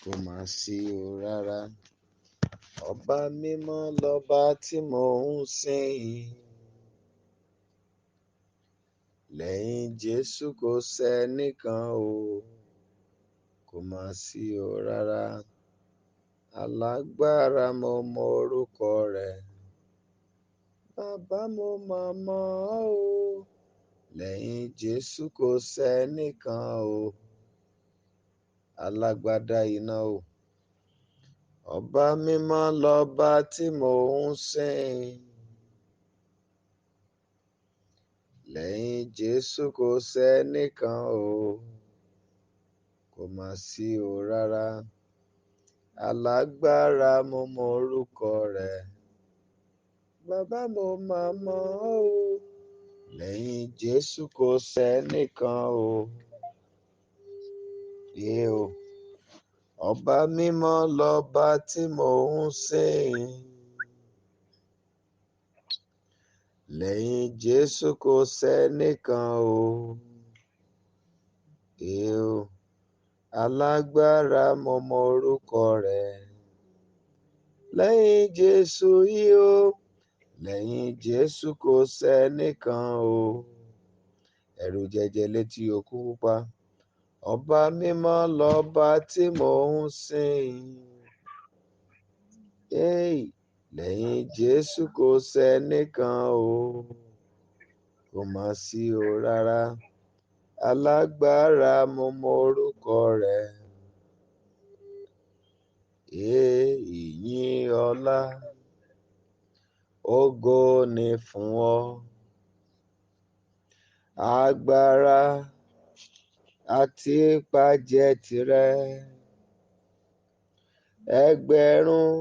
kò mà sí o rárá. Ọba mímọ́ lọba tí mò ń sìn. Lẹ́yìn Jésù kò sẹ́nìkan o, kò mà sí o rárá. Alágbára mo mọ orúkọ rẹ̀, bàbá mo mà mọ̀ ọ́ o. Lẹ́yìn Jésù kò sẹ́nìkan o, alágbádá iná o. Ọba mímọ́ lọba tí mò ń sìn. Lẹ́yìn Jésù kò sẹ́nìkan o, kò mà sí o rárá. Alágbára mo mọ orúkọ rẹ̀, bàbá mo mà mọ̀ ọ́ o. Lẹ́yìn Jésù kò sẹ́nìkan o. O. Ọba mímọ́ lọba tí mò ń sìn. Lẹ́yìn Jésù kò sẹ́nìkan o. O. Alágbára mo mọ orúkọ rẹ̀. Lẹ́yìn Jésù yìí o. Lẹ́yìn Jésù kò sẹ́nìkan o. Ẹ̀rù jẹjẹ létí òkun pupa. Ọba mímọ́ lọba tí mò ń sìn. Lẹ́yìn Jésù kò sẹ́nìkan o, kò mà sí o rárá. Alágbára mo mọ orúkọ rẹ̀. Ìyìn ọlá, ògo ni fún ọ. Agbára àti ipá jẹ́ tirẹ̀. Ẹgbẹ̀rún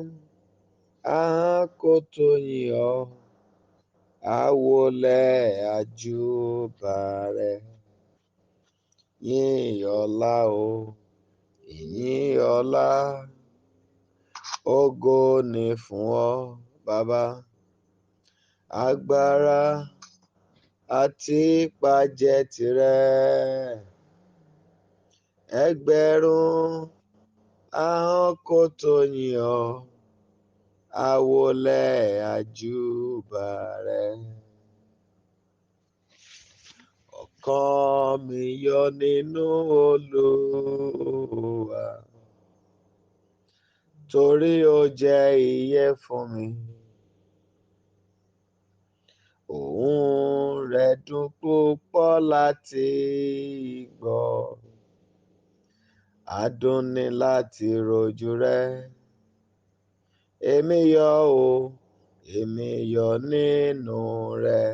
ahọ́n kò tó yìn ọ́. A wólẹ̀ àjúbà rẹ̀. Yìn ọlá o, ìyìn ọlá, ògo ni fún ọ bàbá. Agbára àti ipá jẹ́ tirẹ̀. Ẹgbẹ̀rún ahọ́n kò tó yìn ọ́. A wólẹ̀ àjúbà rẹ̀. Ọkàn mi yọ̀ nínú Olúwa, torí ó jẹ́ ìyè fún mi. Ohùn rẹ̀ dùn púpọ̀ láti gbọ́. Adùn ni láti rojú rẹ̀. Èmi yọ̀ o, èmi yọ̀ nínú rẹ̀.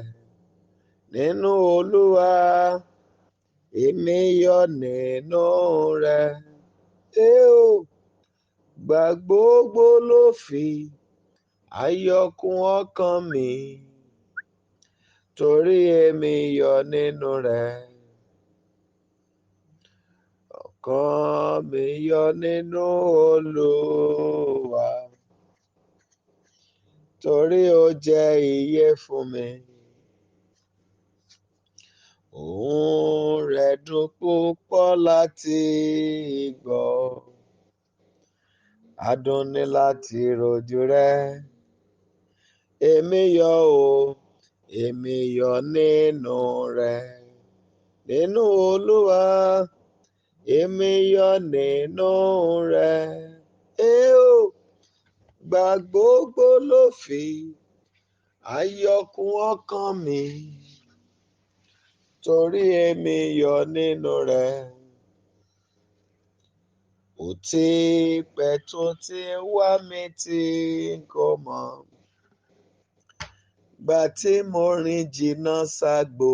Nínú Olúwa, èmi yọ̀ nínú rẹ̀. Gbà gbogbo ló fi ayọ̀ kún ọkàn mi, torí èmi yọ̀ nínú rẹ̀. Ọkàn mi yọ̀ nínú Olúwa, torí ó jẹ́ ìyè fún mi. Ohùn rẹ̀ dùn púpọ̀ láti gbọ́. Adùn ni láti rojú rẹ̀. Èmi yọ̀ o, èmi yọ̀ nínú rẹ̀. Nínú Olúwa, èmi yọ̀ nínú rẹ̀. Gbà gbogbo ló fi ayọ̀ kún ọkàn mi, torí èmi yọ̀ nínú rẹ̀. Ó ti pẹ́ tó ti wá mi tí kò mọ̀. Gbà tí mo rìn jìnnà ságbo,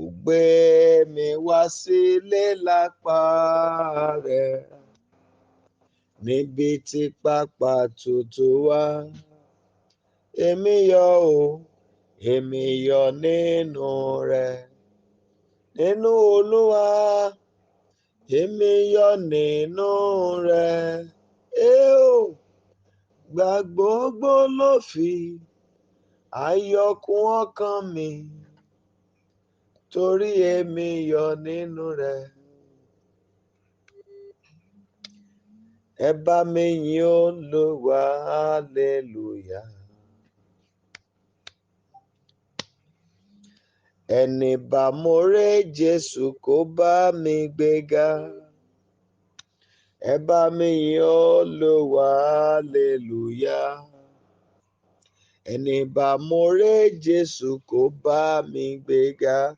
ó gbé mi wá sílé lápá rẹ̀. Níbi tí pápá tútù wà. Èmi yọ̀ o, èmi yọ̀ nínú rẹ̀. Nínú Olúwa, èmi yọ̀ nínú rẹ̀. Gbà gbogbo ló fi ayọ̀ kún ọkàn mi, torí èmi yọ̀ nínú rẹ̀. ẹ bá mi yìn Olúwa, hallelujah. Ẹni bá more Jésù kó bá mi gbéga, ẹ bá mi yìn Olúwa, hallelujah. Ẹni bá more Jésù kó bá mi gbéga,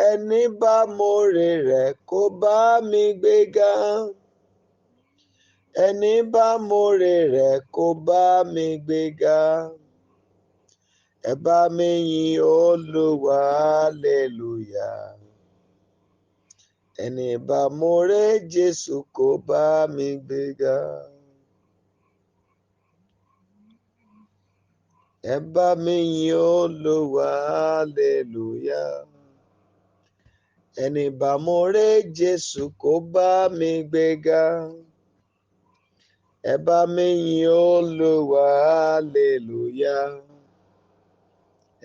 ẹni bá more rẹ̀ kó bá mi gbéga, ẹni bá more rẹ̀ kó bá mi gbéga, ẹ bá mi yìn Olúwa, hallelujah. Ẹni bá more Jésù kó bá mi gbéga, ẹ bá mi yìn Olúwa, hallelujah. Ẹni bá more Jésù kó bá mi gbéga, ẹ bá mi yìn Olúwa, hallelujah.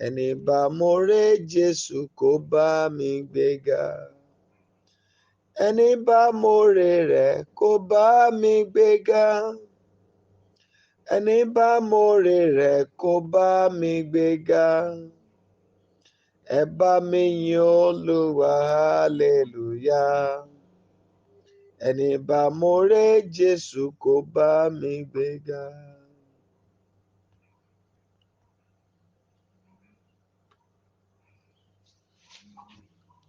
Ẹni bá more Jésù kó bá mi gbéga, ẹni bá more rẹ̀ kó bá mi gbéga, ẹni bá more rẹ̀ kó bá mi gbéga, ẹ bá mi yìn Olúwa, hallelujah. Ẹni bá more Jésù kó bá mi gbéga.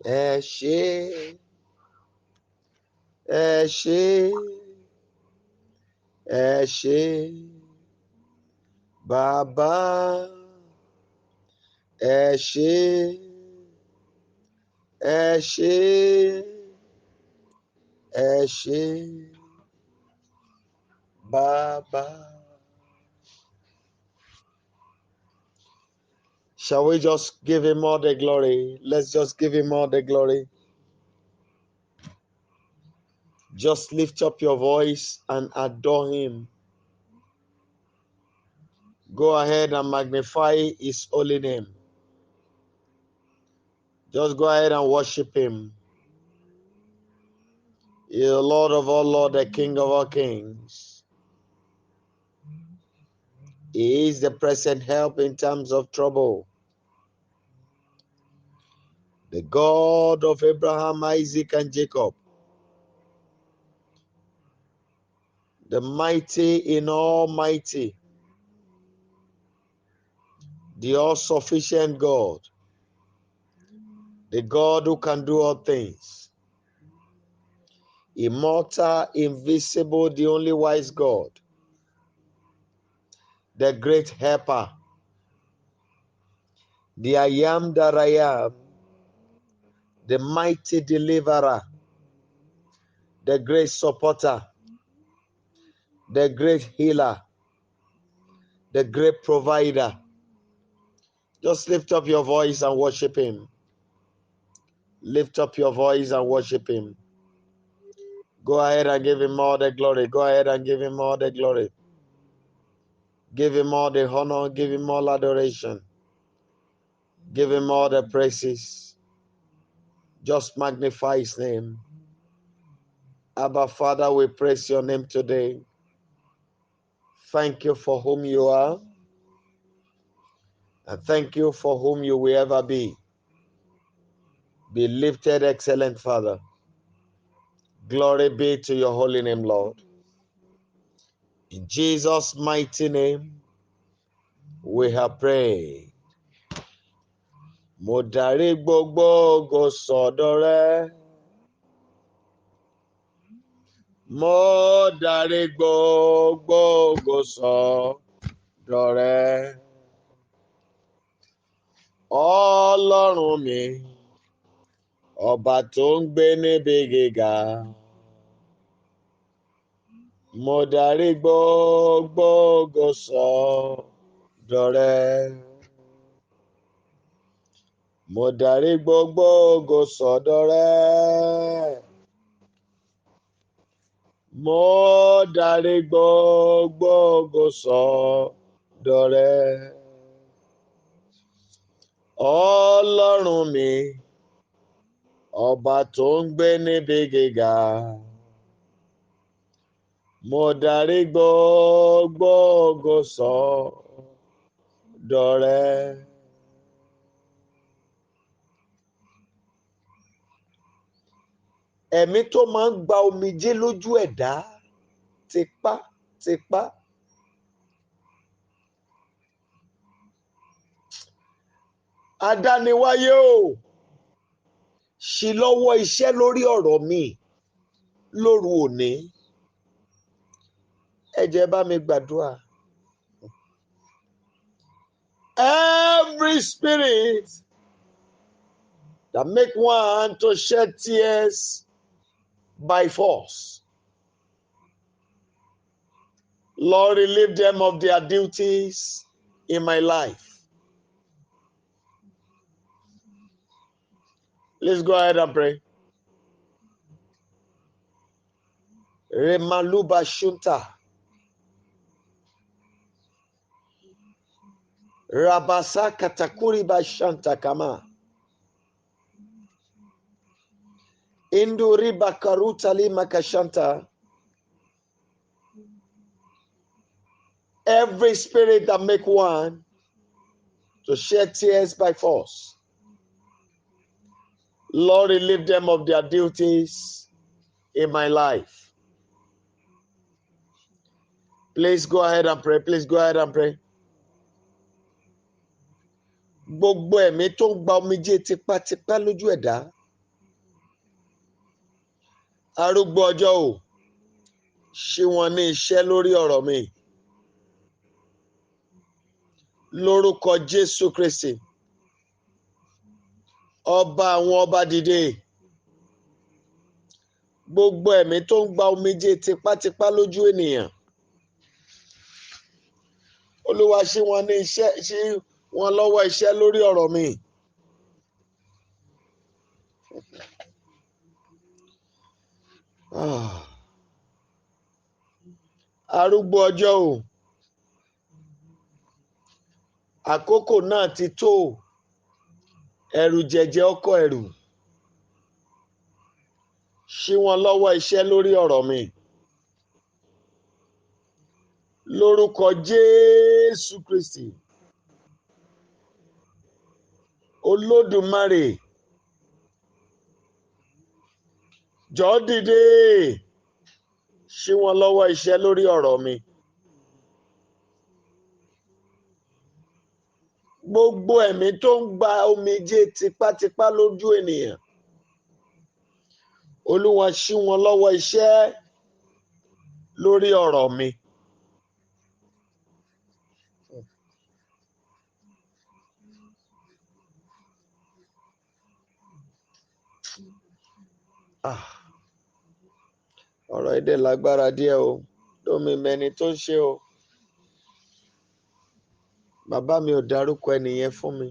Ẹ ṣé, ẹ ṣé, ẹ ṣé, bàbá, ẹ ṣé, ẹ ṣé, ẹ ṣé, bàbá. Shall we just give him all the glory? Let's just give him all the glory. Just lift up your voice and adore him. Go ahead and magnify his holy name. Just go ahead and worship him. He is the Lord of all lords, the King of all kings. He is the present help in times of trouble. The God of Abraham, Isaac, and Jacob. The mighty in almighty. The all-sufficient God. The God who can do all things. Immortal, invisible, the only wise God. The great helper. The I am that I am. The mighty deliverer. The great supporter. The great healer. The great provider. Just lift up your voice and worship him. Lift up your voice and worship him. Go ahead and give him all the glory. Go ahead and give him all the glory. Give him all the honor. Give him all adoration. Give him all the praises. Just magnify his name. Abba, Father, we praise your name today. Thank you for whom you are. And thank you for whom you will ever be. Be lifted, excellent Father. Glory be to your holy name, Lord. In Jesus' mighty name, we have prayed. Mo darí gbogbo ògo sọ́dọ̀ rẹ. Mo darí gbogbo ògo sọ́dọ̀ rẹ. Ọlọ́run mi, ọba tó ń gbé níbi gíga. Mo darí gbogbo ògo sọ́dọ̀ rẹ. Mo darí gbogbo ògo sọ́dọ̀ rẹ. Mo darí gbogbo ògo sọ́dọ̀ rẹ. Ọlọ́run mi, ọba tó ń gbé níbi gíga. mo darí gbogbo sọ́dọ̀ rẹ. Ẹ̀mí tó máa ń gba omijé lójú ẹ̀dá tipátipá. Adániwáyé o, ṣí lọ́wọ́ iṣẹ́ lórí ọ̀rọ̀ mi lóru òní. Ẹ jẹ́ bá mi gbàdúrà. Every spirit that make one to shed tears by force, Lord, relieve them of their duties in my life. Let's go ahead and pray. Remaluba Shunta. Rabasa Katakuri Bashanta Kama. Induri Bakaruta Lima Kashanta. Every spirit that make one to shed tears by force, Lord, relieve them of their duties in my life. Please go ahead and pray. Please go ahead and pray. Gbogbo ẹ̀mí tó ń gba omijé tipátipá lójú ẹ̀dá. Arúgbó ọjọ́ o, ṣí wọn ní iṣẹ́ lórí ọ̀rọ̀ mi. Lórúkọ Jésù Kristi, ọba àwọn ọba dìde. Gbogbo ẹ̀mí tó ń gba omijé tipátipá lójú ènìyàn. Olúwa ṣí wọn ní iṣẹ́, ṣí wọn lọ́wọ́ iṣẹ́ lórí ọ̀rọ̀ mi. Arúgbó ọjọ́ o, àkókò náà ti tó. Ẹ̀rù jẹ̀jẹ̀ ọkọ̀ ẹ̀rù. Ṣí wọn lọ́wọ́ iṣẹ́ lórí ọ̀rọ̀ mi. Lórúkọ Jésù Kristi, Olódùmarè, jọ̀ọ́ dìde. Ṣí wọn lọ́wọ́ iṣẹ́ lórí ọ̀rọ̀ mi. Gbogbo ẹ̀mí tó ń gba omijé tipátipá lójú ènìyàn. Olúwa ṣí wọn lọ́wọ́ iṣẹ́ lórí ọ̀rọ̀ mi. Ọ̀rọ̀ èdè lágbára díẹ̀ o, lómi mẹ́ni tó ń ṣe o. Bàbá mi ò dárúkọ ẹnìyẹn fún mi.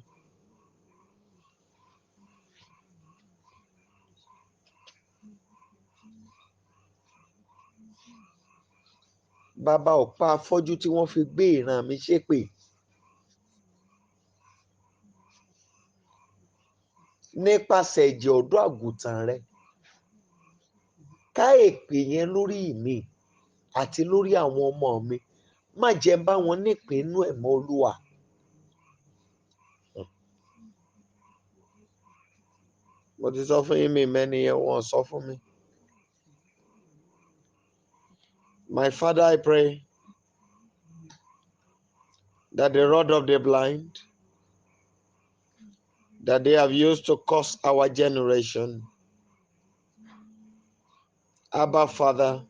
Bàbá ò pa afọ́jú tí wọ́n fi gbé ìran mi ṣépè. Nípasẹ̀ ẹ̀jẹ̀ ọ̀dọ́ àgùntàn rẹ, ká èpè yẹn lórí mi àti lórí àwọn ọmọ mi. Má jẹ́ bá wọn nípìnú ẹ̀mọ́ Olúwa. Mo ti sọ fún yín, mi mẹ́ni yẹn wọ́n sọ fún mi. My Father, I pray that the rod of the blind that they have used to curse our generation, Abba Father,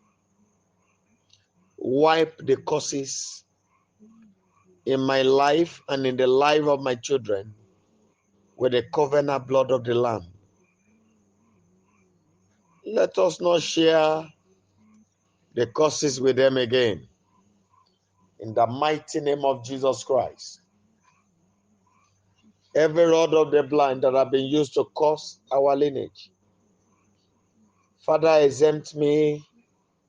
wipe the curses in my life and in the life of my children with the covenant blood of the Lamb. Let us not share the curses with them again. In the mighty name of Jesus Christ. Every rod of the blind that have been used to curse our lineage, Father, exempt me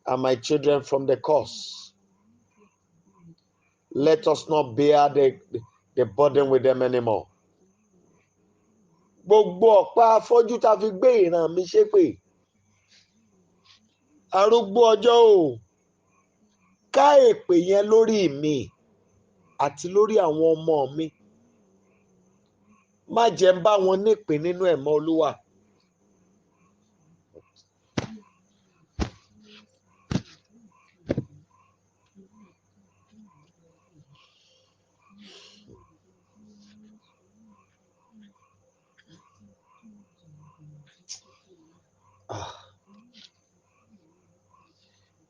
and my children from the curse. Let us not bear the burden with them anymore. Gbogbo ọ̀pá afọ́jú tá fi gbé ìran mi ṣépè. Arúgbó ọjọ́ o, ká èpè yẹn lórí mi àti lórí àwọn ọmọ mi. Má jẹ́ ń bá wọn nípìn nínú ẹ̀mọ́ Olúwa.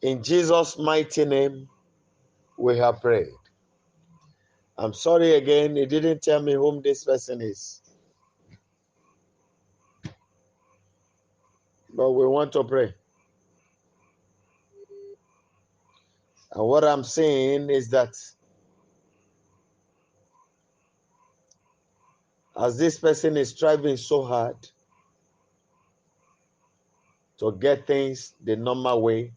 In Jesus' mighty name, we have prayed. I'm sorry again, he didn't tell me whom this person is. But we want to pray. And what I'm saying is that as this person is striving so hard to get things the normal way,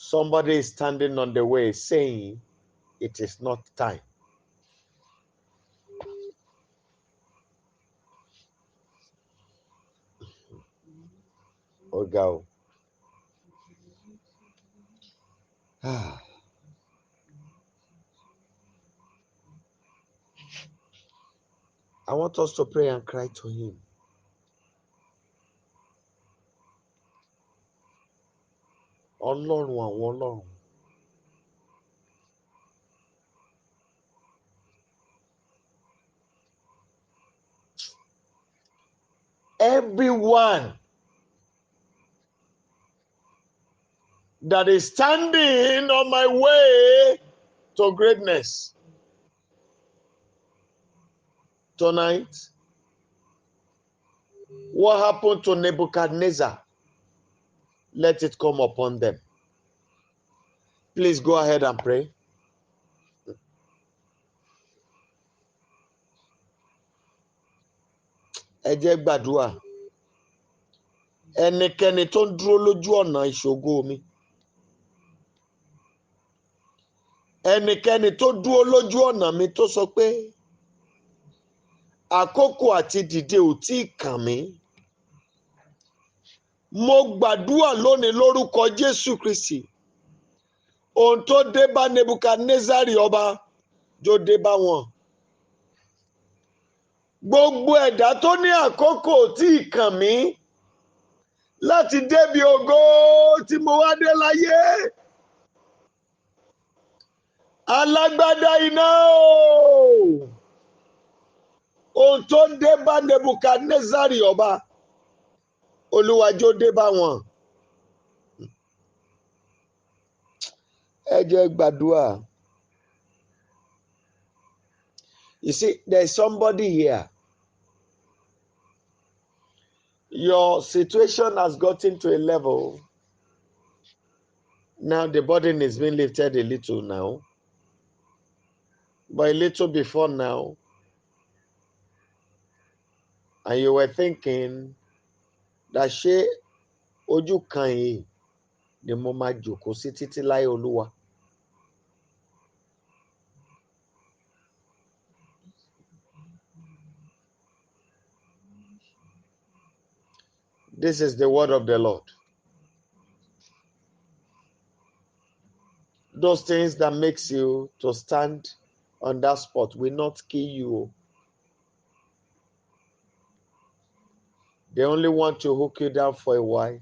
somebody is standing on the way saying it is not time. Oh God. I want us to pray and cry to him. Ọlọ́run àwọn ọlọ́run. Everyone that is standing on my way to greatness tonight, what happened to Nebuchadnezzar? Let it come upon them. Please go ahead and pray. Ẹ jẹ́ gbàdúrà. Ẹnikẹ́ni tó ń dúró lójú ọ̀nà ìṣògo mi. Ẹnikẹ́ni tó dúró lójú ọ̀nà mi tó sọ pé àkókò àti dìde ò tí ì kàn mí. Mo gbàdúrà lónìí lórúkọ Jésù Kristi. Ohun tó dé bá Nebukadnezari ọba jó dé bá wọn. Gbogbo ẹ̀dá tó ní àkókò tí ì kàn mí láti débi ògo tí mo wá dé láyé. Alágbádá iná o. Ohun tó dé bá Nebukadnezari ọba, Olúwa jó dé bá wọn. Ẹ jẹ́ gbàdúrà. You see, there's somebody here. Your situation has gotten to a level. Now the burden is being lifted a little now. But a little before now. And you were thinking that ṣé ojú kan yìí ni mo máa jókòó sí títí láé Olúwa. This is the word of the Lord. Those things that makes you to stand on that spot will not kill you. They only want to hook you down for a while.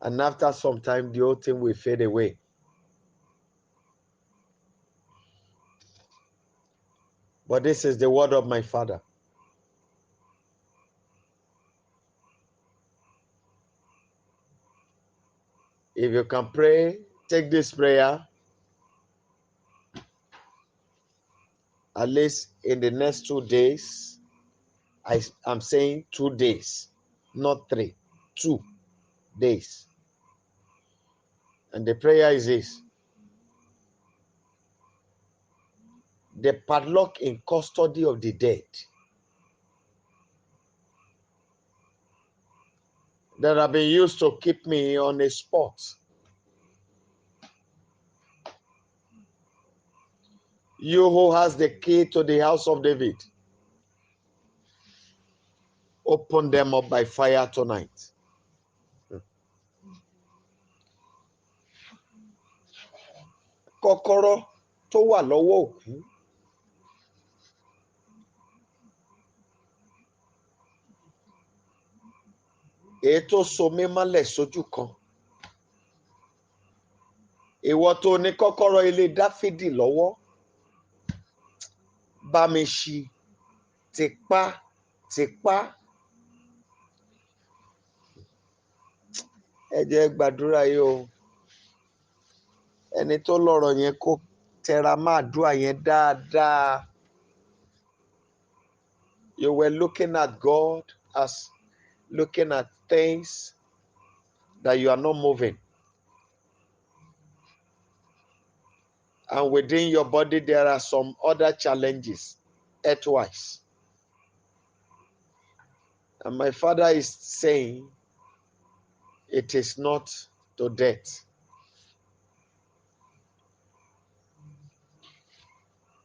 And after some time, the whole thing will fade away. But this is the word of my Father. If you can pray, take this prayer. At least in the next 2 days. I'm saying 2 days, not 3. 2 days. And the prayer is this. The padlock in custody of the dead that have been used to keep me on a spot. You who has the key to the house of David, open them up by fire tonight. kọ́kọ́rọ́ tó wà lọ́wọ́ òkú. Èyí tó so mí mọ́lẹ̀ sójú kan. Ìwọ tó ní kọ́kọ́rọ́ ilé Dáfídì lọ́wọ́, bá mi ṣí tipátipá. Ẹ jẹ́ gbàdúrà yìí o. Ẹni tó lọ́rọ̀ yẹn kó tẹra mọ́ àdúrà yẹn dáadáa. You were looking at God as looking at things that you are not moving. And within your body, there are some other challenges, earthwise. And my father is saying, it is not to death.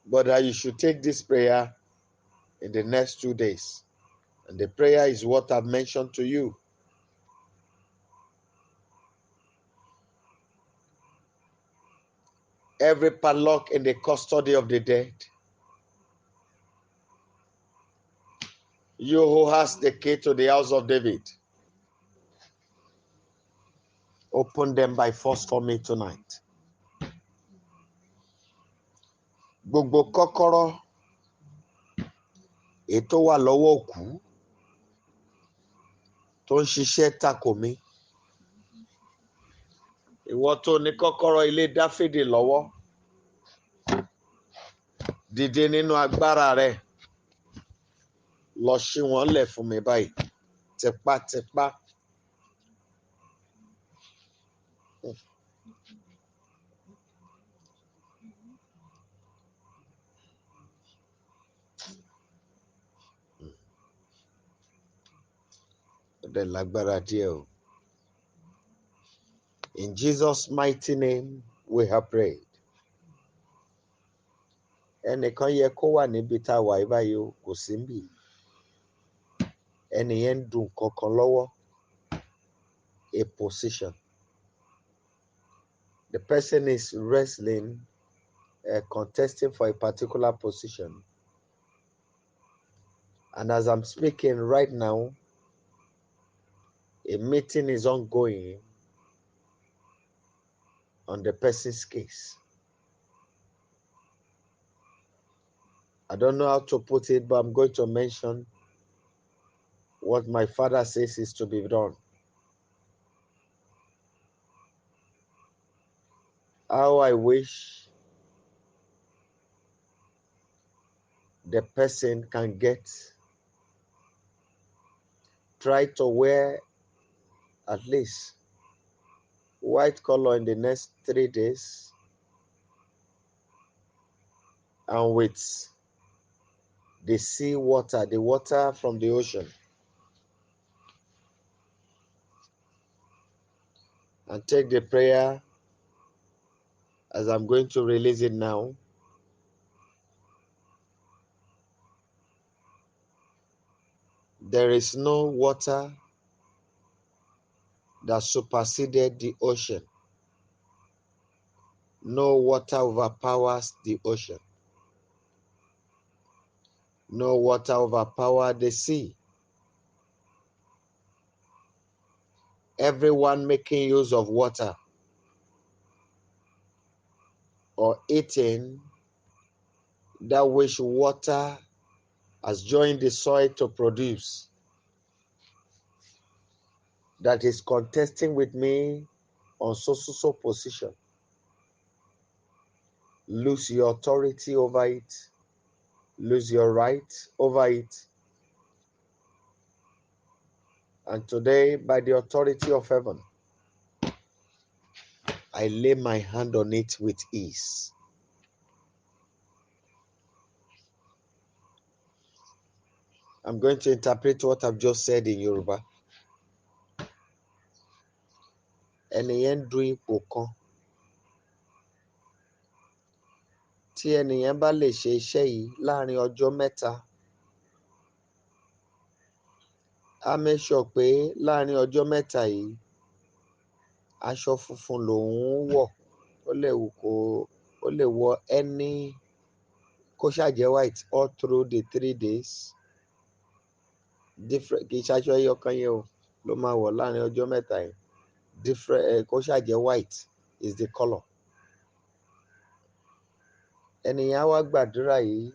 But that you should take this prayer in the next 2 days. And the prayer is what I've mentioned to you. Every padlock in the custody of the dead. You who has the key to the house of David, open them by force for me tonight. Gbogbo kọ́kọ́rọ́ ètò wà lọ́wọ́ òkú tó ń ṣiṣẹ́ tako mi. Ìwọ tó ní kọ́kọ́rọ́ ilé Dáfídì lọ́wọ́, dìde nínú agbára rẹ, lọ ṣí wọn lẹ̀ fún mi báyìí, tipátipá. Ọdẹ lágbára díẹ̀ o. In Jesus' mighty name we have prayed. Ẹnìkan yẹ kó wà níbi tá a wà báyìí o, kò sí níbí. Ẹni yẹn ń dùn kankan lọ́wọ́. A position. The person is wrestling, contesting for a particular position. And as I'm speaking right now, a meeting is ongoing on the person's case. I don't know how to put it, but I'm going to mention what my father says is to be done. How I wish the person can try to wear at least white color in the next 3 days, and with the sea water, the water from the ocean, and take the prayer as I'm going to release it now. There is no water that superseded the ocean. No water overpowers the ocean. No water overpowers the sea. Everyone making use of water or eating that which water has joined the soil to produce, that is contesting with me on so position, lose your authority over it, lose your right over it. And today, by the authority of heaven, I lay my hand on it with ease. I'm going to interpret what I've just said in Yoruba. Ẹnìyẹn dún ipò kan. Tí ẹnìyẹn bá lè ṣe iṣẹ́ yìí láàrin ọjọ́ mẹ́ta, á make sure pé láàrin ọjọ́ mẹ́ta yìí, aṣọ funfun lòun wọ̀. Ó lè wù ó lè wọ any kó ṣàjẹ́ white all through the 3 days different kì í ṣaṣọ ẹyọ kan yẹn o ló máa wọ̀ láàrin ọjọ́ mẹ́ta yẹn different kó ṣàjẹ́ white is the colour. Ẹnìyàn á wá gbàdúrà yìí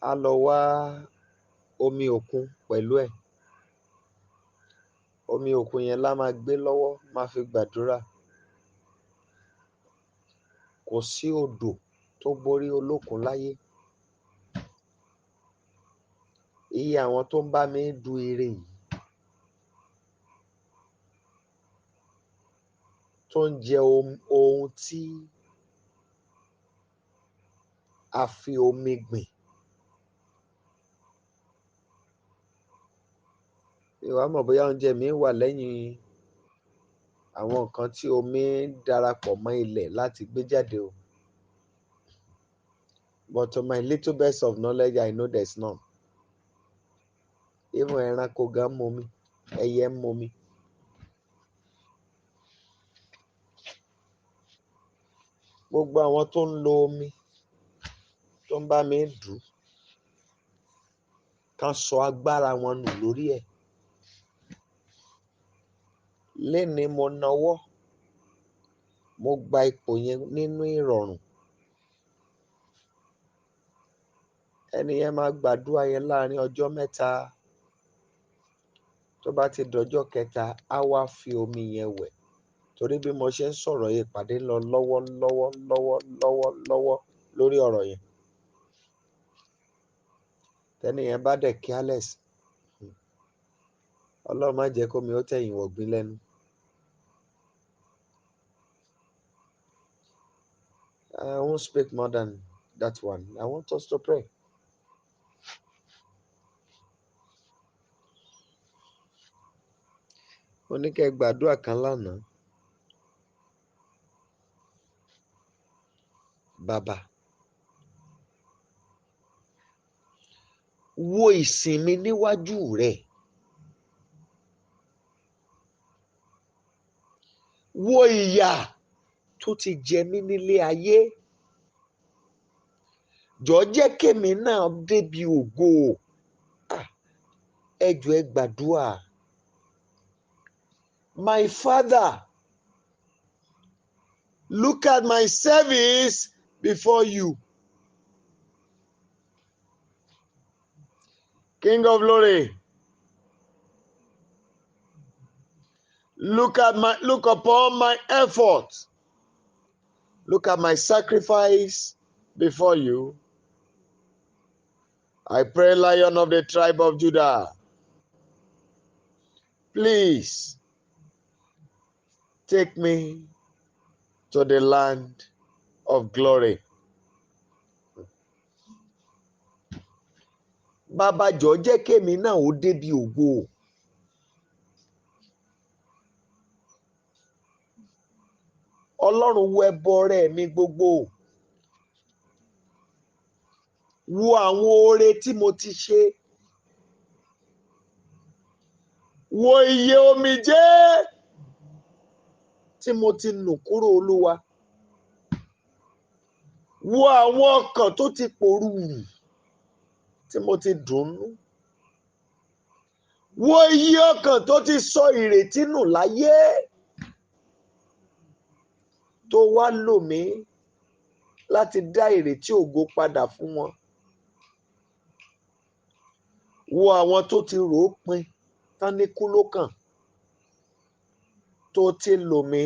á lọ wá omi òkun pẹ̀lú ẹ̀. Omi òkun yẹn lá máa gbé lọ́wọ́ máa fi gbàdúrà. Kò sí odò tó borí olókun láyé. Iye àwọn tó ń bá mi du ire yìí tó ń jẹ ohun tí a fi omi gbìn. Ìwà mọ̀ bóyá oúnjẹ mi wà lẹ́yìn àwọn nǹkan tí omi darapọ̀ mọ́ ilẹ̀ láti gbé jáde o. But to my little best of knowledge, I know there's none. Even ẹranko gan mu omi, ẹyẹ mu omi. Gbogbo àwọn tó ń lo omi tó ń bá mi dù kan sọ agbára wọn nù lórí ẹ̀. Lénìí mo nawọ́, mo gba ipò yẹn nínú ìrọ̀rùn. Ẹni yẹn máa gbàdúrà yẹn láàrin ọjọ́ mẹ́ta. Tó bá ti dọjọ́ kẹta, á wá fi omi yẹn wẹ̀. Torí bí mo ṣe ń sọ̀rọ̀ yìí, ìpàdé lọ lọ́wọ́ lórí ọ̀rọ̀ yẹn. Tẹ́ni yẹn bá dẹ̀ careless, Ọlọ́run má jẹ́ kómi ó tẹ̀yìn wọ̀gbìn lẹ́nu. I won't speak more than that one. I want us to pray. Mo ní kẹ́ gbàdúrà kan lánàá. Bàbá, wo ìsinmi níwájú rẹ̀. Wo ìyà tó ti jẹ mí nílé ayé. Jọ̀ọ́ jẹ́ kémi náà débi ògo. Ẹ jọ̀ọ́ ẹ gbàdúrà. My Father, look at my service before you. King of glory, look upon my effort. Look at my sacrifice before you. I pray, Lion of the tribe of Judah, please take me to the land of glory. Bàbá jọ̀ọ́ jẹ́ kémi náà ó débi ògo. Ọlọ́run wo ẹbọ rẹ̀ mi gbogbo. Wo àwọn oore tí mo ti ṣe. Wo iye omijé tí mo ti nù kúrò Olúwa. Wo àwọn ọkàn tó ti pòrúurù tí mo ti dùnnú. Wo iye ọkàn tó ti sọ ìrètí nù láyé. Tó wá lò mí láti dá ìrètí ògo padà fún wọn. Wo àwọn tó ti rò ó pin tán ní kú ló kàn. Tó ti lò mí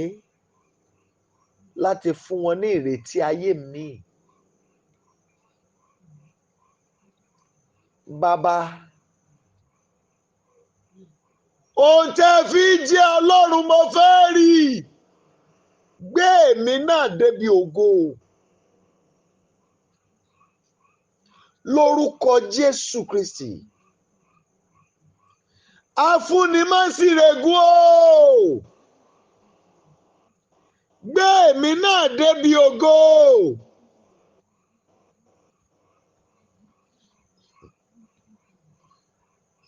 láti fún wọn ní ìrètí ayé mi. Bàbá, ohun tẹ́ fi jẹ́ Ọlọ́run mo fẹ́ rí. Gbé èmi náà débi ògo. Lórúkọ Jésù Kristi. Afúnimásírègùn o. Gbé èmi náà débi ògo.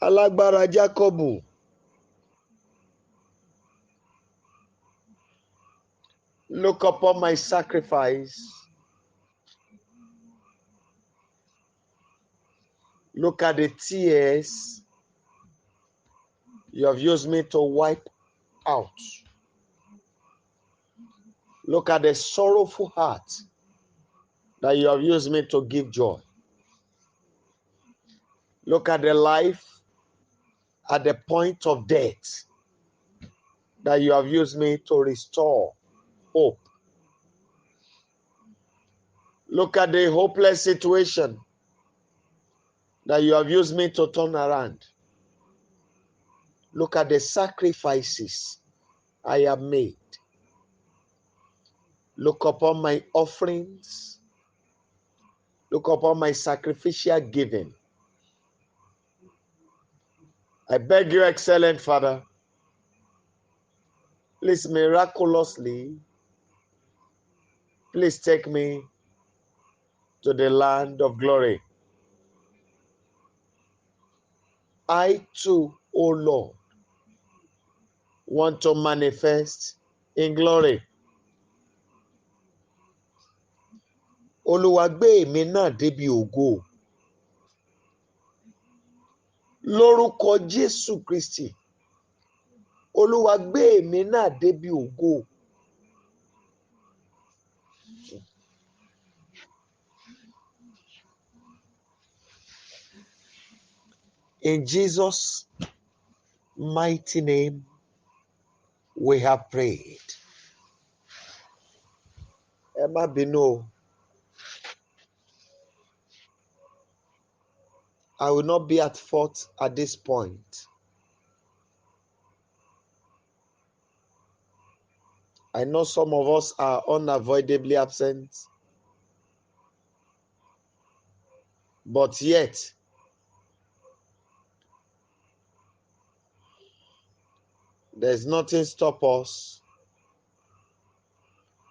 Alágbára Jákọ́bù. Look upon my sacrifice. Look at the tears you have used me to wipe out. Look at the sorrowful heart that you have used me to give joy. Look at the life at the point of death that you have used me to restore hope. Look at the hopeless situation that you have used me to turn around. Look at the sacrifices I have made. Look upon my offerings. Look upon my sacrificial giving. I beg you, excellent Father, please miraculously, please take me to the land of glory. I too, O Lord, want to manifest in glory. Olúwa gbé èmi náà débi ògo. Lórúkọ Jésù Kristi. Olúwa gbé èmi náà débi ògo. In Jesus' mighty name, we have prayed. Ẹ má bínú o. I will not be at fault at this point. I know some of us are unavoidably absent, but yet, there's nothing stop us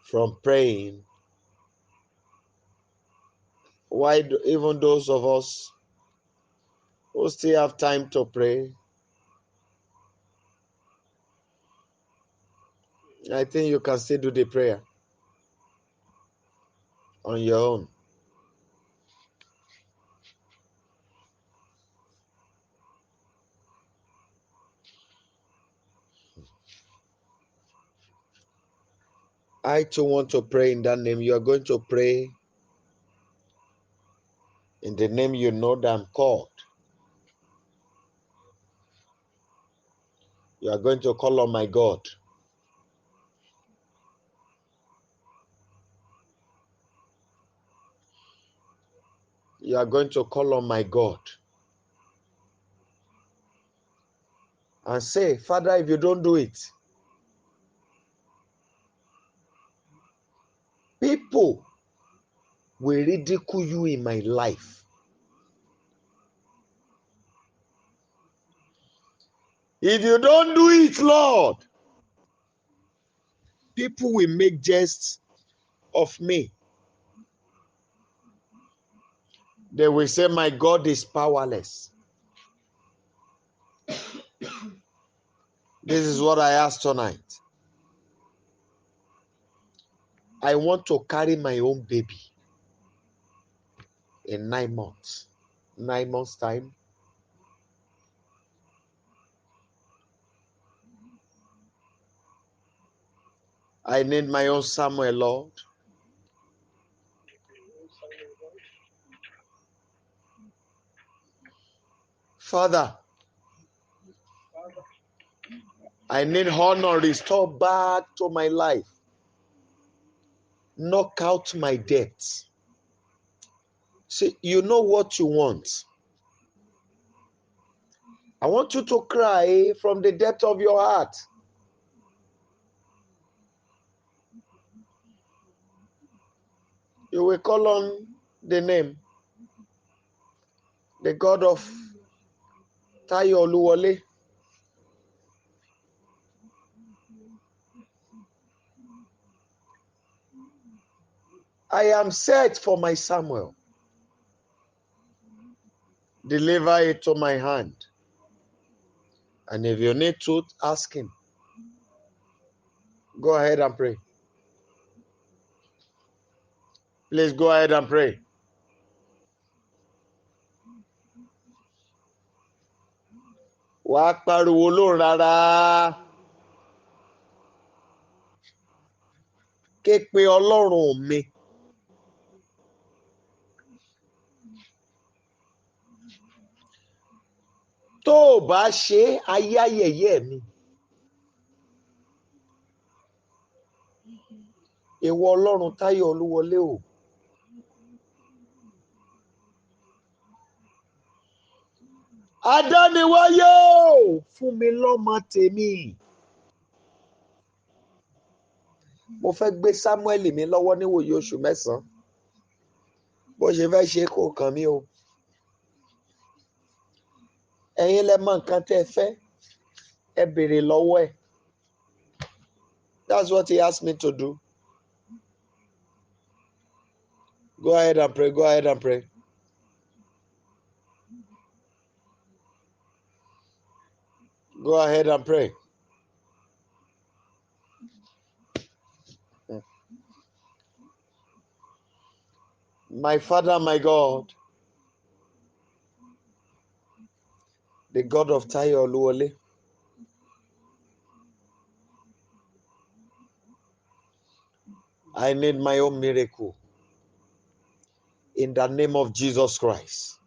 from praying. Why do even those of us who still have time to pray, I think you can still do the prayer on your own. I too want to pray in that name. You are going to pray in the name you know that I'm called. You are going to call on my God. You are going to call on my God and say, Father, if you don't do it, people will ridicule you in my life. If you don't do it, Lord, people will make jests of me. They will say, my God is powerless. This is what I ask tonight. I want to carry my own baby in 9 months. 9 months' time. I need my own Samuel, Lord. Father, I need honor restored back to my life. Knock out my debts. See, you know what you want. I want you to cry from the depth of your heart. You will call on the name, the God of Oluwole. I am set for my Samuel. Deliver it to my hand. And if you need truth, ask him. Go ahead and pray. Please go ahead and pray. Wàá pariwo lóhùn rárá. Ké pe Ọlọ́run mi. Tó o bá ṣe ayé ayẹyẹ mi. Ìwọ Ọlọ́run Táyọ̀ Olúwọlé o. Adániwáyé o, fún mi lọ́mọ tèmi. Mo fẹ́ gbé Sámúẹ́lì mi lọ́wọ́ níwòye oṣù 9. Bó ṣe fẹ́ ṣe kò kàn mí o. Ẹ̀yin lẹ mọ nǹkan tẹ́ ẹ fẹ́. Ẹ béèrè lọ́wọ́ ẹ̀. That's what he asked me to do. Go ahead and pray. Go ahead and pray. Go ahead and pray. My Father, my God, the God of Tayo Oluwole, I need my own miracle in the name of Jesus Christ.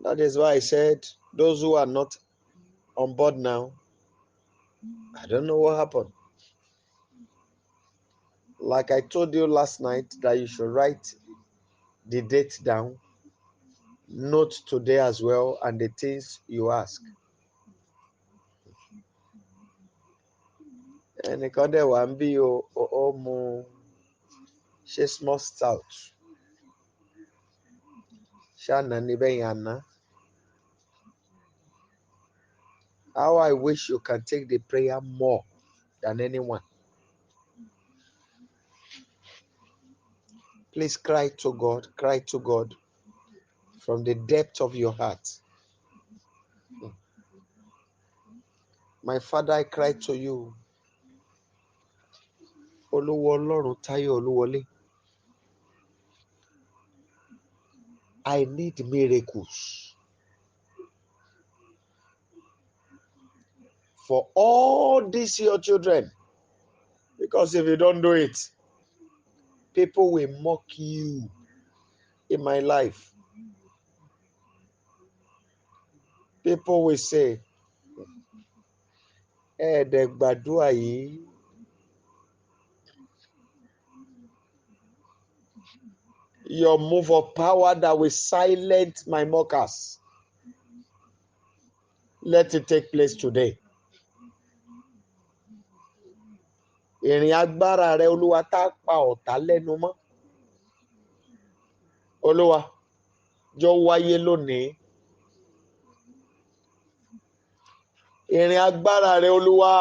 That is why I said, those who are not on board now, I don't know what happened. Like I told you last night that you should write the date down, note today as well, and the things you ask. Ẹnìkan dẹ̀ wá ń bí ó mu ṣe small stout. Ṣáná níbẹ̀ yẹn àná. How I wish you can take the prayer more than anyone. Please cry to God from the depth of your heart. My Father, I cry to you. Olúwo Ọlọ́run Táyọ̀ Olúwọlé. I need miracles for all these your children. Because if you don't do it, people will mock you in my life. People will say, ẹ̀ẹ́dẹ̀ gbàdúrà yìí. Your move of power that will silence my mockers. Let it take place today. Ìrìn agbára rẹ Olúwa tá pa ọ̀tá lẹ́nu mọ́. Olúwa, jọ wáyé lónìí. Ìrìn agbára rẹ Olúwa,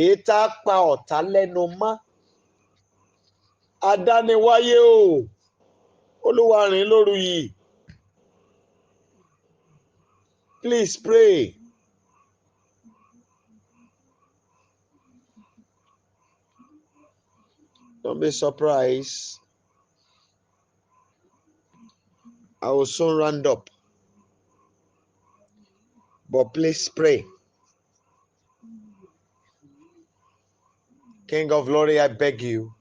èyí tá pa ọ̀tá lẹ́nu mọ́. Adániwáyé o, Olúwa rìn lóru yìí. Please pray. Don't be surprised. I will soon round up. But please pray. King of glory, I beg you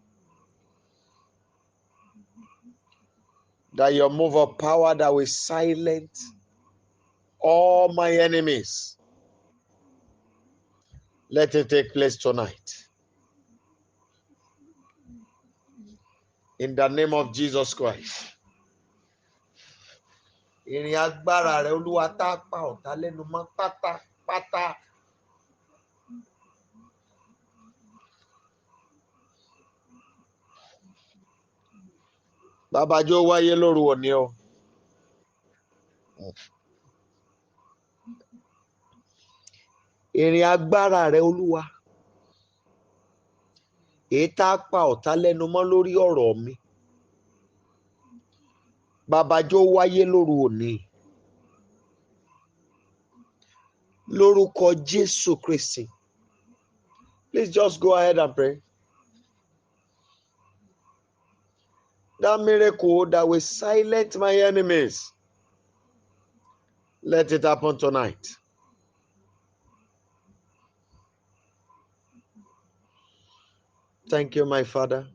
that your move of power that will silence all my enemies, let it take place tonight. In the name of Jesus Christ. Ìrìn agbára rẹ Olúwa tá pa ọ̀tá lẹ́nu mọ́ pátápátá. Babajọ́ wáyé lóru òní o. Ìrìn agbára rẹ Olúwa, èyí tá pa ọ̀tá lẹ́nu mọ́ lórí ọ̀rọ̀ mi. Bàbá jọ̀ọ́ wáyé lóru òní. Lórúkọ Jésù Kristi. Please just go ahead and pray. That miracle that will silence my enemies. Let it happen tonight. Thank you, my Father.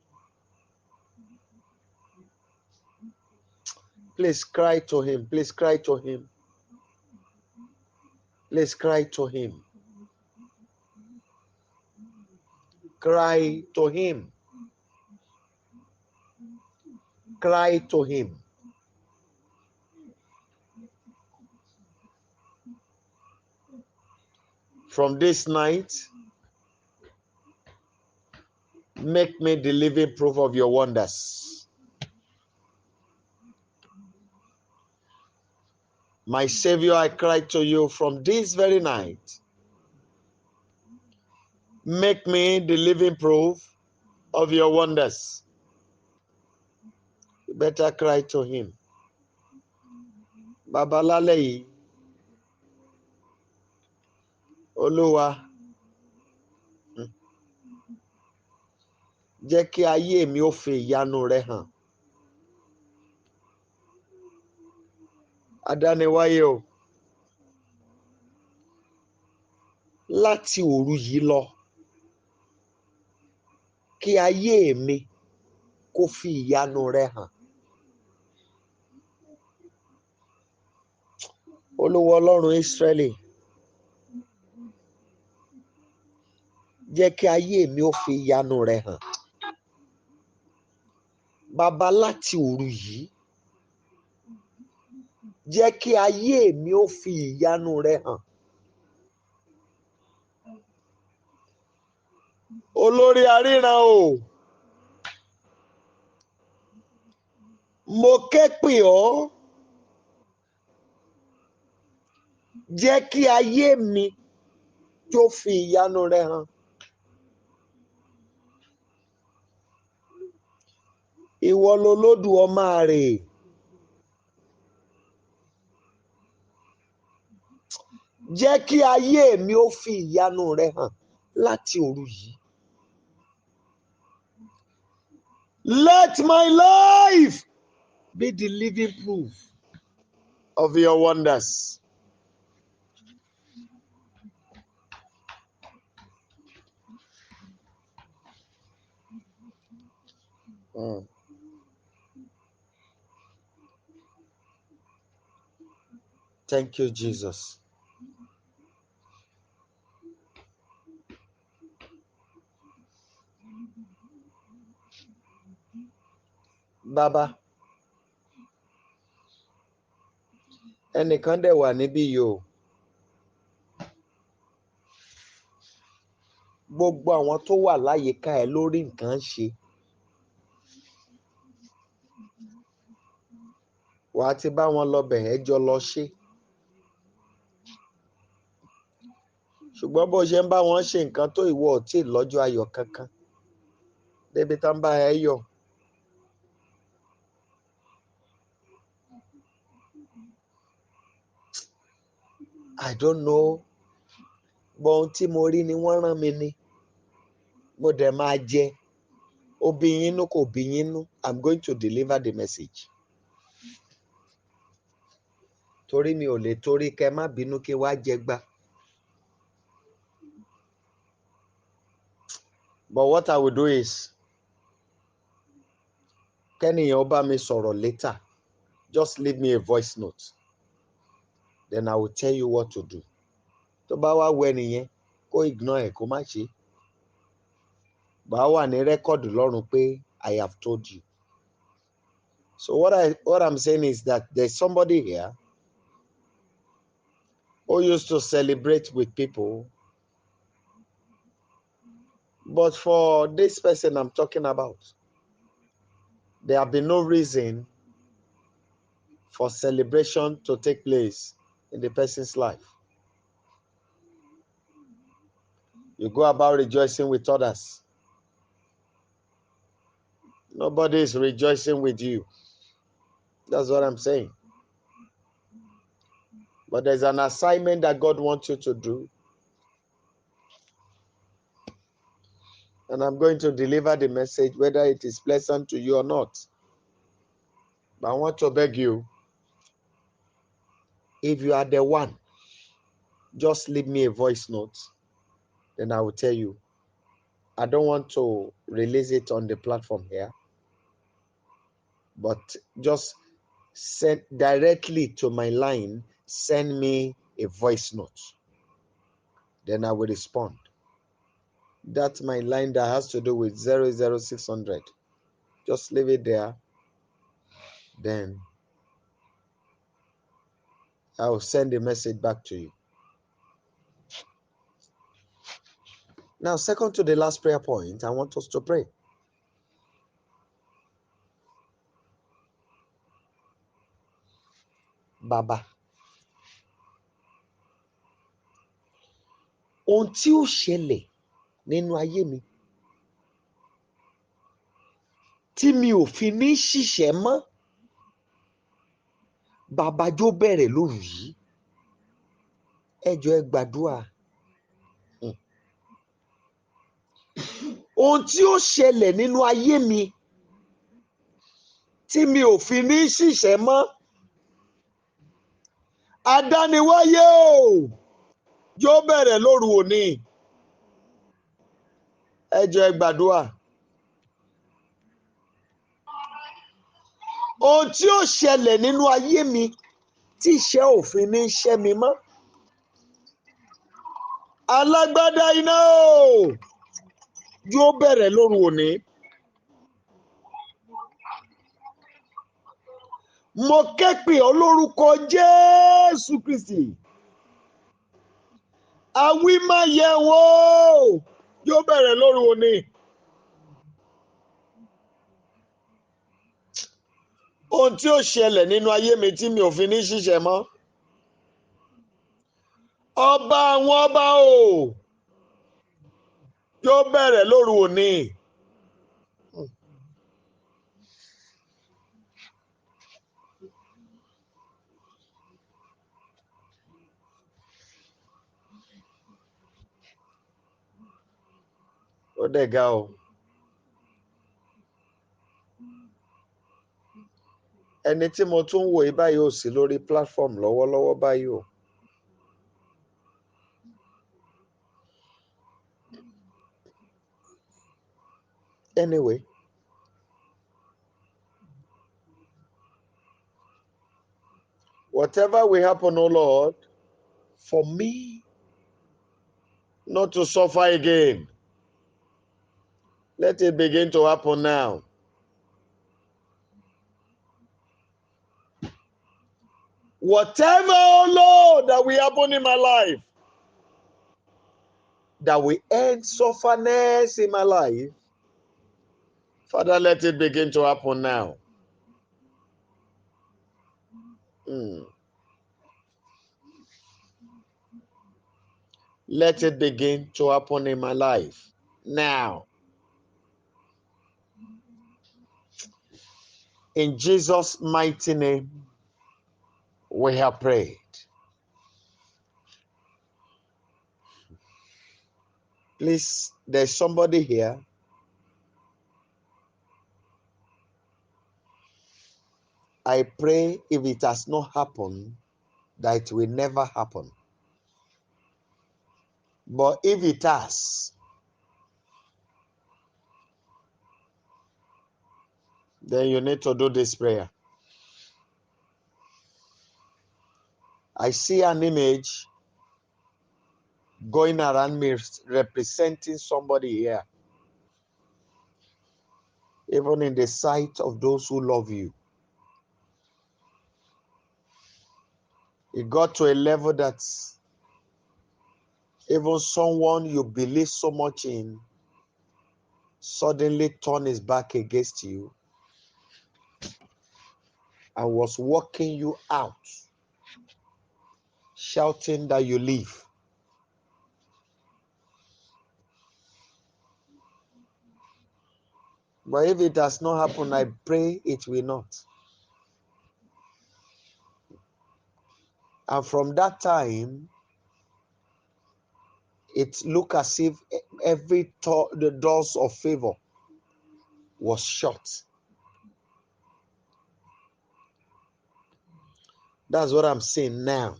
Please cry to him. Please cry to him. Please cry to him. Cry to him. Cry to him. From this night, make me the living proof of your wonders. My Savior, I cry to you from this very night. Make me the living proof of your wonders. You better cry to him. Baba lálẹ́ yìí, Olúwa, jẹ́ kí ayé mi ó fi ìyanu rẹ hàn. Adániwáyé o, láti òru yìí lọ, kí ayé mi kó fi ìyanu rẹ hàn. Olúwa Ọlọ́run Ísírẹ́lì, jẹ́ kí ayé mi ó fi ìyanu rẹ hàn. Bàbá láti òru yìí, jẹ́ kí ayé mi ó fi ìyanu rẹ hàn. Olórí aríran o, mo ké pè ọ́, jẹ́ kí ayé mi tó fi ìyanu rẹ hàn. Ìwọ lolódùmarè. Jẹ́ kí ayé mi ó fi ìyanu rẹ hàn láti òru yìí. Let my life be the living proof of your wonders. Thank you, Jesus. Bàbá, ẹnìkan dẹ̀ wà níbí yìí o. Gbogbo àwọn tó wà láyìíká ẹ lórí nǹkan ṣe. Wàá ti bá wọn lọ bẹ̀ ẹ́ jọ lọ ṣe. Ṣùgbọ́n bó ṣe ń bá wọn ṣe nǹkan tó ìwọ ò tí ì lọ́jọ́ ayọ̀ kankan. Débi tá ń bá ẹ yọ̀. I don't know. Bọ́ ohun tí mo rí ni wọ́n rán mi ni. Mo dẹ̀ máa jẹ. Ó bí yín nú kò bí yín nú. I'm going to deliver the message. Torí mi ò lè torí kẹ́ má bínú kí wá jẹ gbá. But what I will do is, kẹ́nìyàn bá mi sọ̀rọ̀ later, just leave me a voice note. Then I will tell you what to do. Tó bá wá wẹ nìyẹn, kó ignore ẹ̀ kó má ṣe. Bá wà ní rẹ́kọ̀dù lọ́rùn pé I have told you. So what I'm saying is that there's somebody here who used to celebrate with people. But for this person I'm talking about, there have been no reason for celebration to take place in the person's life. You go about rejoicing with others. Nobody is rejoicing with you. That's what I'm saying. But there's an assignment that God wants you to do. And I'm going to deliver the message, whether it is pleasant to you or not. But I want to beg you, if you are the one, just leave me a voice note. Then I will tell you. I don't want to release it on the platform here. But just send directly to my line, send me a voice note. Then I will respond. That's my line that has to do with 00600. Just leave it there. Then I will send a message back to you. Now, second to the last prayer point, I want us to pray. Baba, ohun tí ó ṣẹlẹ̀ nínú ayé mi tí mi ò fi ní ṣìṣẹ́ mọ́, Bàbá jó bẹ̀rẹ̀ lóru yìí. Ẹ jọ̀ọ́ ẹ gbàdúrà. Ohun tí ó ṣẹlẹ̀ nínú ayé mi tí mi ò fi ní ṣìṣẹ́ mọ́, adániwáyé o, jó bẹ̀rẹ̀ lóru òní. Ẹ jọ̀ọ́ ẹ gbàdúrà. Ohun tí ó ṣẹlẹ̀ nínú ayé mi tí iṣẹ́ ò fi ní ṣẹ́ mi mọ́, alágbádá iná o, jó bẹ̀rẹ̀ lóru òní. Mo ké pè ọ́ lórúkọ Jésù Kristi. Awímáyẹ̀wò yóò bẹ̀rẹ̀ lóru òní. Ohun tí ó ṣẹlẹ̀ nínú ayé mi tí mi ò fi ní ṣìṣẹ́ mọ́, ọba àwọn ọba o, yóò bẹ̀rẹ̀ lóru òní. Ó dẹ̀ ga o. Ẹni tí mo tún wò yìí báyìí ò sí lórí platform lọ́wọ́lọ́wọ́ báyìí o. Anyway, whatever will happen, oh Lord, for me not to suffer again, let it begin to happen now. Whatever, oh Lord, that will happen in my life, that will end sufferness in my life, Father, let it begin to happen now. Let it begin to happen in my life now. In Jesus' mighty name, we have prayed. Please, there's somebody here. I pray if it has not happened, that it will never happen. But if it has, then you need to do this prayer. I see an image going around me representing somebody here. Even in the sight of those who love you. It got to a level that even someone you believe so much in suddenly turned his back against you and was walking you out, shouting that you leave. But if it does not happen, I pray it will not. And from that time, it looked as if the doors of favor was shut. That's what I'm saying now.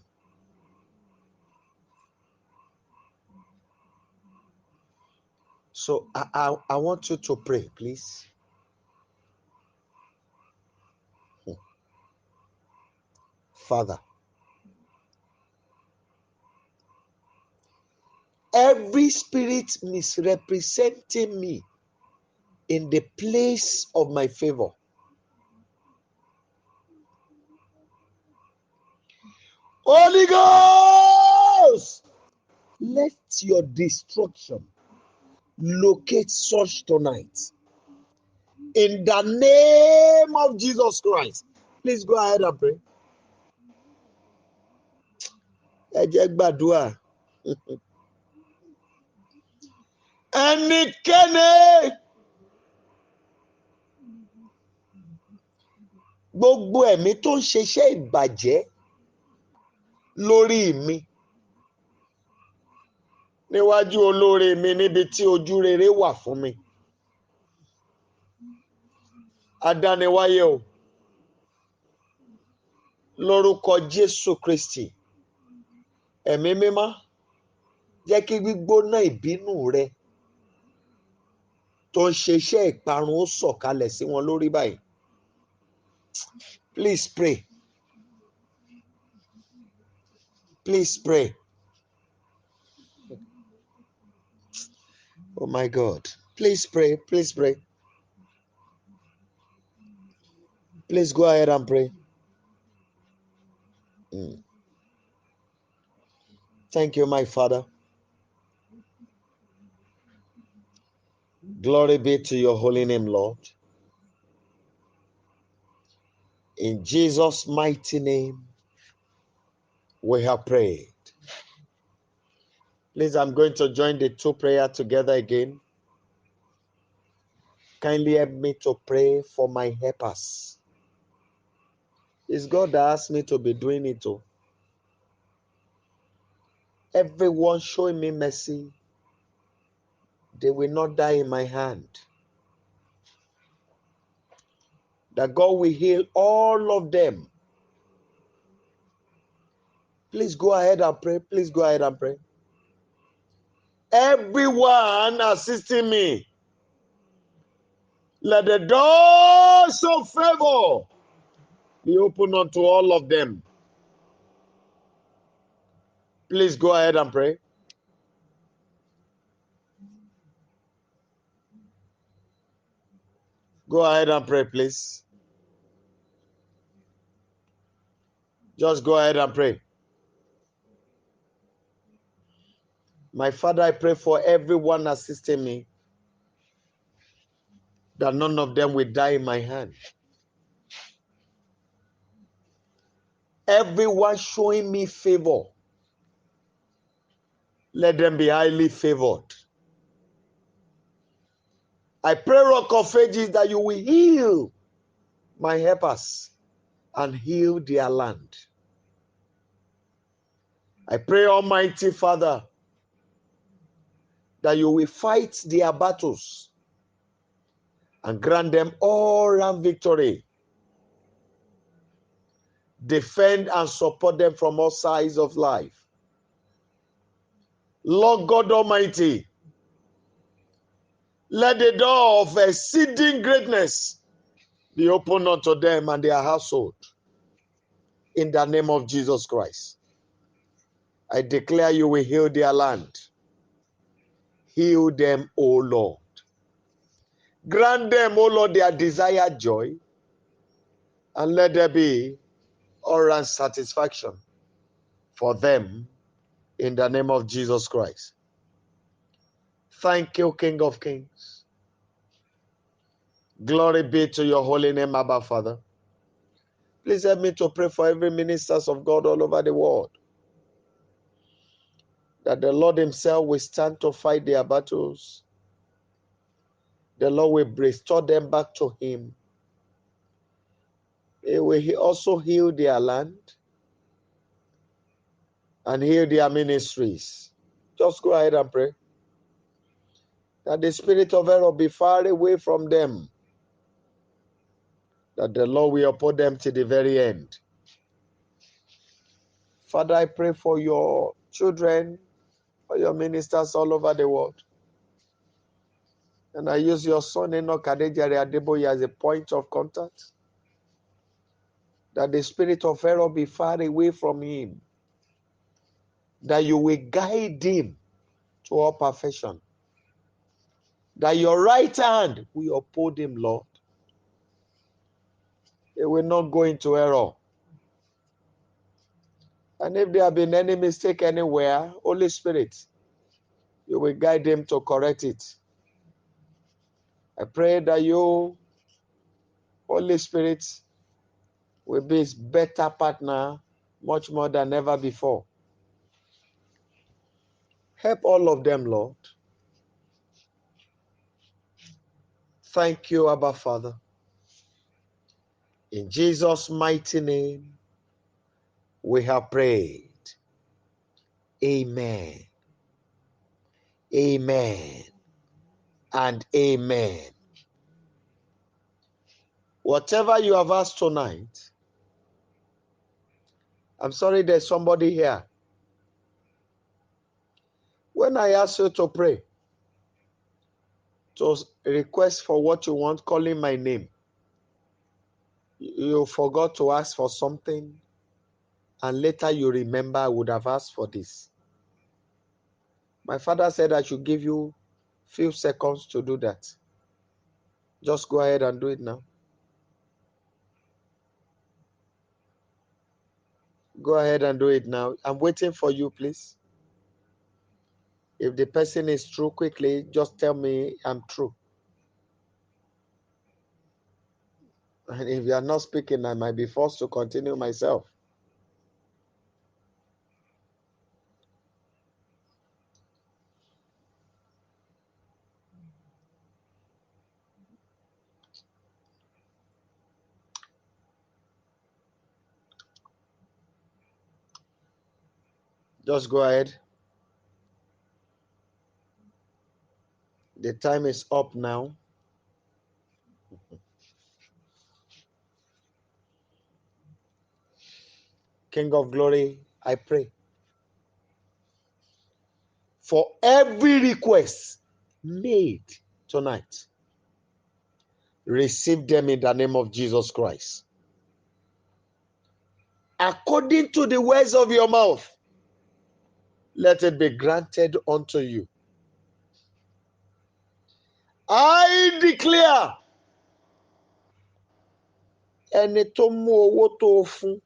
So I want you to pray, please. Father, every spirit misrepresenting me in the place of my favor, Holy Ghost, let your destruction locate such tonight. In the name of Jesus Christ. Please go ahead and pray. Ẹ jẹ́ gbàdúrà. Ẹnikẹ́ni gbogbo ẹ̀mí tó ń ṣiṣẹ́ ìbàjẹ́ lórí mi níwájú olóore mi níbi tí ojú rere wà fún mi. Adániwáyé o, lórúkọ Jésù Kristi, ẹ̀mí mímọ́, jẹ́ kí gbígbóná ìbínú rẹ tó ń ṣiṣẹ́ ìparun ó sọ̀kalẹ̀ sí wọn lórí báyìí. Please pray. Please pray. Oh my God. Please pray. Please pray. Please go ahead and pray. Thank you, my Father. Glory be to your holy name, Lord. In Jesus' mighty name, we have prayed. Please, I'm going to join the two prayers together again. Kindly help me to pray for my helpers. It's God that asked me to be doing it too. Everyone showing me mercy, they will not die in my hand. That God will heal all of them. Please go ahead and pray. Please go ahead and pray. Everyone assisting me, let the doors of favor be open unto all of them. Please go ahead and pray. Go ahead and pray, please. Just go ahead and pray. My Father, I pray for everyone assisting me, that none of them will die in my hand. Everyone showing me favor, let them be highly favored. I pray, Rock of Ages, that you will heal my helpers and heal their land. I pray, Almighty Father, that you will fight their battles and grant them all-round victory. Defend and support them from all sides of life. Lord God Almighty, let the door of exceeding greatness be opened unto them and their household. In the name of Jesus Christ, I declare you will heal their land. Heal them, O Lord. Grant them, O Lord, their desired joy, and let there be all-round satisfaction for them in the name of Jesus Christ. Thank you, King of Kings. Glory be to your holy name, Abba Father. Please help me to pray for every ministers of God all over the world, that the Lord himself will stand to fight their battles. The Lord will restore them back to him. He will also heal their land. and heal their ministries. Just go ahead and pray that the spirit of error be far away from them, that the Lord will uphold them to the very end. Father, I pray for your children, for your ministers all over the world. And I use your son Enoch Adejare Adeboye as a point of contact, that the spirit of error be far away from him, that you will guide him to all perfection, that your right hand will uphold him, Lord. He will not go into error. And if there have been any mistake anywhere, Holy Spirit, you will guide him to correct it. I pray that you, Holy Spirit, will be his better partner much more than ever before. Help all of them, Lord. Thank you, Abba Father. In Jesus' mighty name, we have prayed. Amen. Amen. And amen. Whatever you have asked tonight, I'm sorry there's somebody here. When I ask you to pray, to request for what you want, calling my name, you forgot to ask for something, and later you remember I would have asked for this. My father said I should give you few seconds to do that. Just go ahead and do it now. Go ahead and do it now. I'm waiting for you, please. If the person is true, quickly, just tell me I'm true. And if you are not speaking, I might be forced to continue myself. Just go ahead. The time is up now. King of glory, I pray for every request made tonight. Receive them in the name of Jesus Christ. According to the words of your mouth, let it be granted unto you. I declare, ẹni tó mú owó tó fún,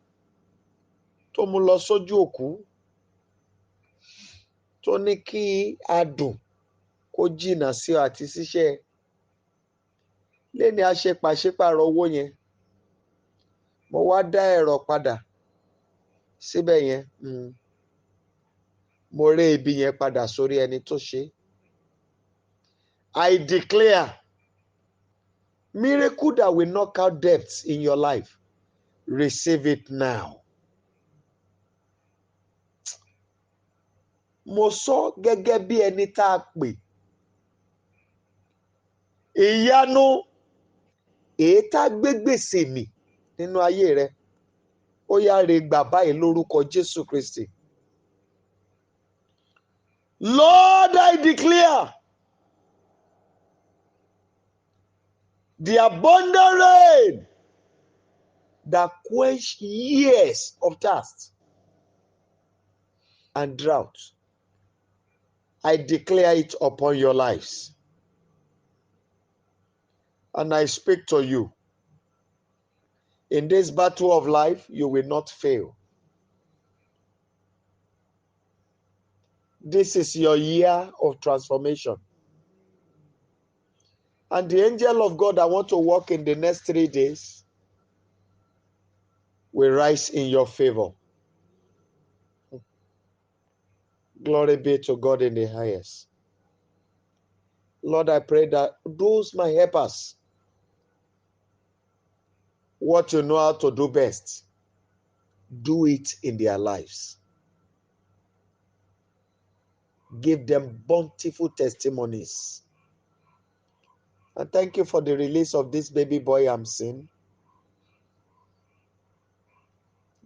tó mú lọ sójú òkú, tó ní kí adùn kó jìnnà sí ọ àti síṣẹ́, lẹ́ni aṣepàṣípàrọ̀ owó yẹn, mo wá dá ẹ̀rọ padà síbẹ̀ yẹn, mo ré ibi yẹn padà sórí ẹni tó ṣe. I declare miracle that will knock out debts in your life. Receive it now. Mo sọ gẹ́gẹ́ bí ẹni tá a pè. Ìyanu èyí tá gbé gbèsè mì nínú ayé rẹ, ó yá re gbà báyìí lórúkọ Jésù Kristi. Lord, I declare the abundant rain that quench years of thirst and drought. I declare it upon your lives. And I speak to you. In this battle of life, you will not fail. This is your year of transformation. And the angel of God that want to work in the next 3 days will rise in your favor. Glory be to God in the highest. Lord, I pray that those my helpers, what you know how to do best, do it in their lives. Give them bountiful testimonies. And thank you for the release of this baby boy I'm seeing.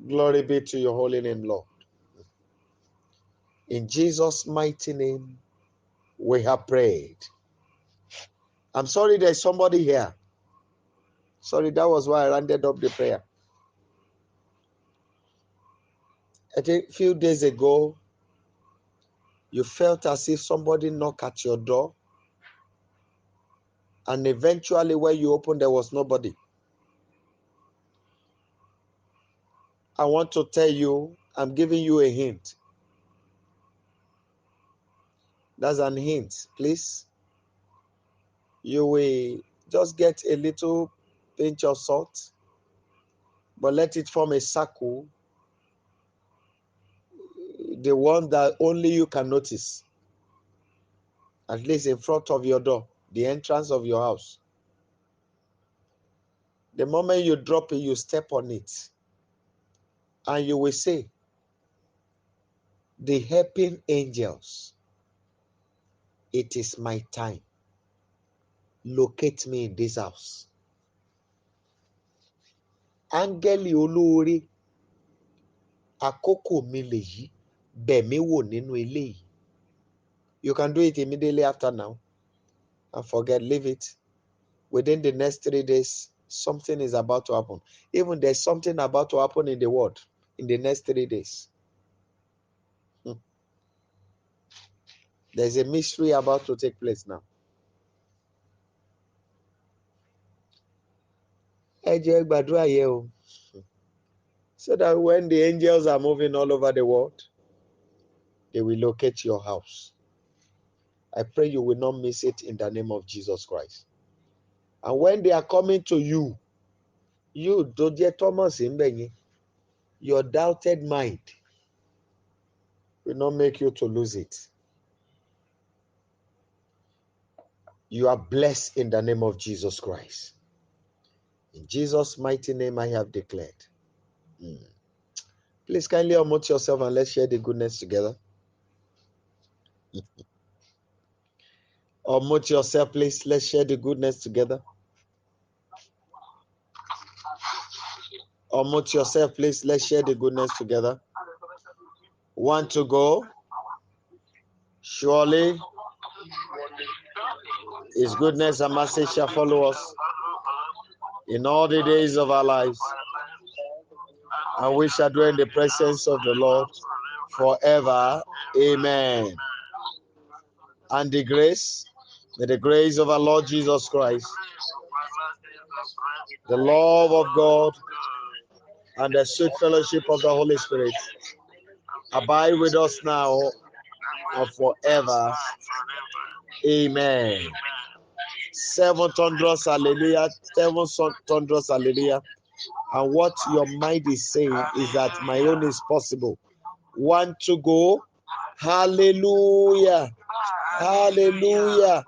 Glory be to your holy name, Lord. In Jesus' mighty name, we have prayed. I'm sorry there's somebody here. Sorry, that was why I rounded up the prayer. I think a few days ago, you felt as if somebody knocked at your door, and eventually when you opened, there was nobody. I want to tell you, I'm giving you a hint. That's an hint, please. You will just get a little pinch of salt, but let it form a circle, the one that only you can notice, at least in front of your door, the entrance of your house. The moment you drop it, you step on it, and you will say, the helping angels, it is my time. Locate me in this house. Áńgẹ́lì olóore, àkókò mi lèyí, bẹ̀ mí wò nínú ilé yìí. You can do it immediately after now. And forget, leave it. Within the next 3 days, something is about to happen. Even there's something about to happen in the world in the next 3 days. There's a mystery about to take place now. Ẹ jẹ́ gbàdúrà yẹn o. So that when the angels are moving all over the world, they will locate your house. I pray you will not miss it in the name of Jesus Christ. And when they are coming to you, you don't get Thomas in Benny, your doubted mind will not make you to lose it. You are blessed in the name of Jesus Christ. In Jesus' mighty name, I have declared. Please kindly unmute yourself and let's share the goodness together. Unmute yourself, please. Let's share the goodness together. Unmute yourself, please. Let's share the goodness together. 1 to go. Surely His goodness and mercy shall follow us in all the days of our lives, and we shall dwell in the presence of the Lord forever. Amen. And the grace, may the grace of our Lord Jesus Christ, the love of God, and the sweet fellowship of the Holy Spirit abide with us now and forever. Amen. 7 thunderous hallelujah, 7 thunderous hallelujah. And what your mind is saying is that my own is possible. 1 to go. Hallelujah. Hallelujah.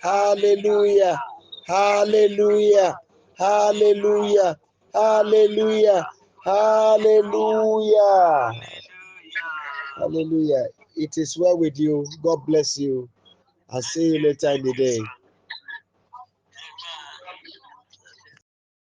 Hallelujah. Hallelujah. Hallelujah. Hallelujah. Hallelujah. Hallelujah. It is well with you. God bless you. I'll see you later in the day.